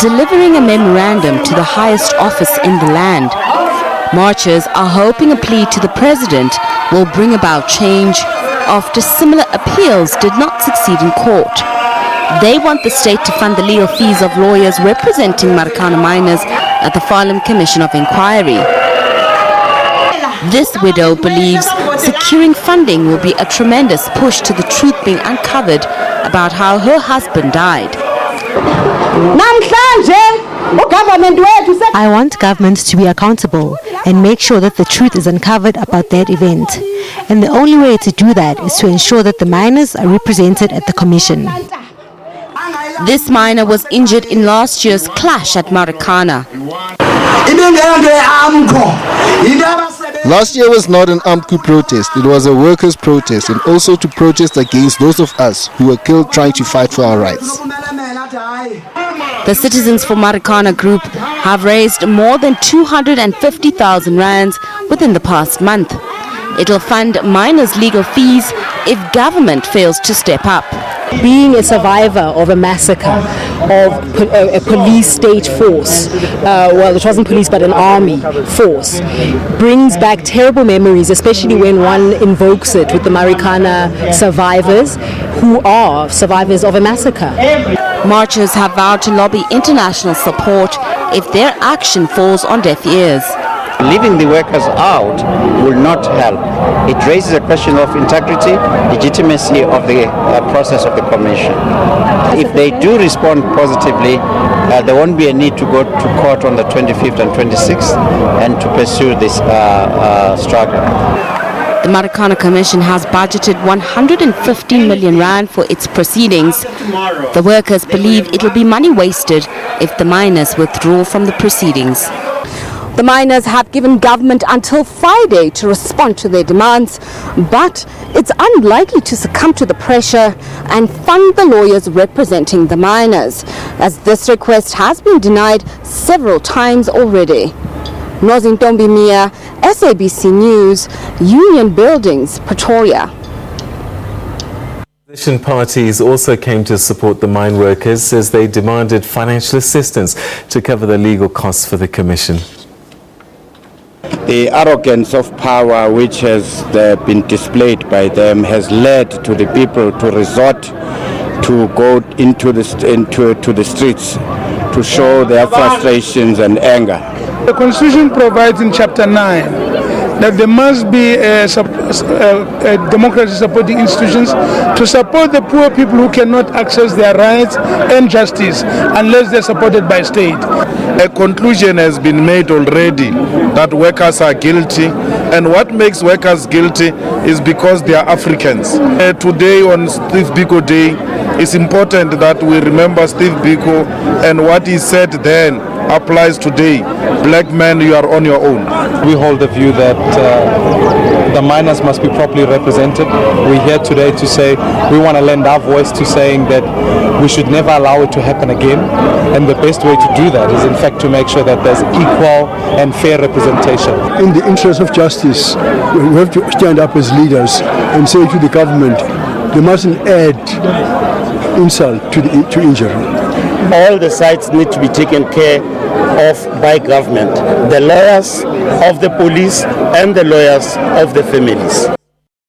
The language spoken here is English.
delivering a memorandum to the highest office in the land. Marchers are hoping a plea to the president will bring about change after similar appeals did not succeed in court. They want the state to fund the legal fees of lawyers representing Marikana miners at the Marikana Commission of Inquiry. This widow believes securing funding will be a tremendous push to the truth being uncovered about how her husband died. I want government to be accountable and make sure that the truth is uncovered about that event. And the only way to do that is to ensure that the miners are represented at the commission. This miner was injured in last year's clash at Marikana. Last year was not an armed coup protest, it was a workers' protest, and also to protest against those of us who were killed trying to fight for our rights. The Citizens for Marikana group have raised more than 250,000 rands within the past month. It will fund miners' legal fees if government fails to step up. Being a survivor of a massacre of a police state force, well, it wasn't police but an army force, brings back terrible memories, especially when one invokes it with the Marikana survivors who are survivors of a massacre. Marchers have vowed to lobby international support if their action falls on deaf ears. Leaving the workers out will not help. It raises a question of integrity, legitimacy of the process of the commission. If they do respond positively, there won't be a need to go to court on the 25th and 26th and to pursue this struggle. The Marikana Commission has budgeted 115 million rand for its proceedings. The workers believe it will be money wasted if the miners withdraw from the proceedings. The miners have given government until Friday to respond to their demands, but it's unlikely to succumb to the pressure and fund the lawyers representing the miners, as this request has been denied several times already. Nozintombi Mia, SABC News, Union Buildings, Pretoria. Opposition parties also came to support the mine workers as they demanded financial assistance to cover the legal costs for the commission. The arrogance of power which has been displayed by them has led to the people to resort to go into the streets to show their frustrations and anger. The Constitution provides in Chapter 9 that there must be democracy supporting institutions to support the poor people who cannot access their rights and justice unless they're supported by state. A conclusion has been made already that workers are guilty, and what makes workers guilty is because they are Africans. Today on Steve Biko Day, it's important that we remember Steve Biko, and what he said then applies today. Black men, you are on your own. We hold the view that the miners must be properly represented. We're here today to say we want to lend our voice to saying that we should never allow it to happen again, and the best way to do that is in fact to make sure that there's equal and fair representation. In the interest of justice, we have to stand up as leaders and say to the government, they mustn't add insult to injury. All the sides need to be taken care of by government, the lawyers of the police and the lawyers of the families.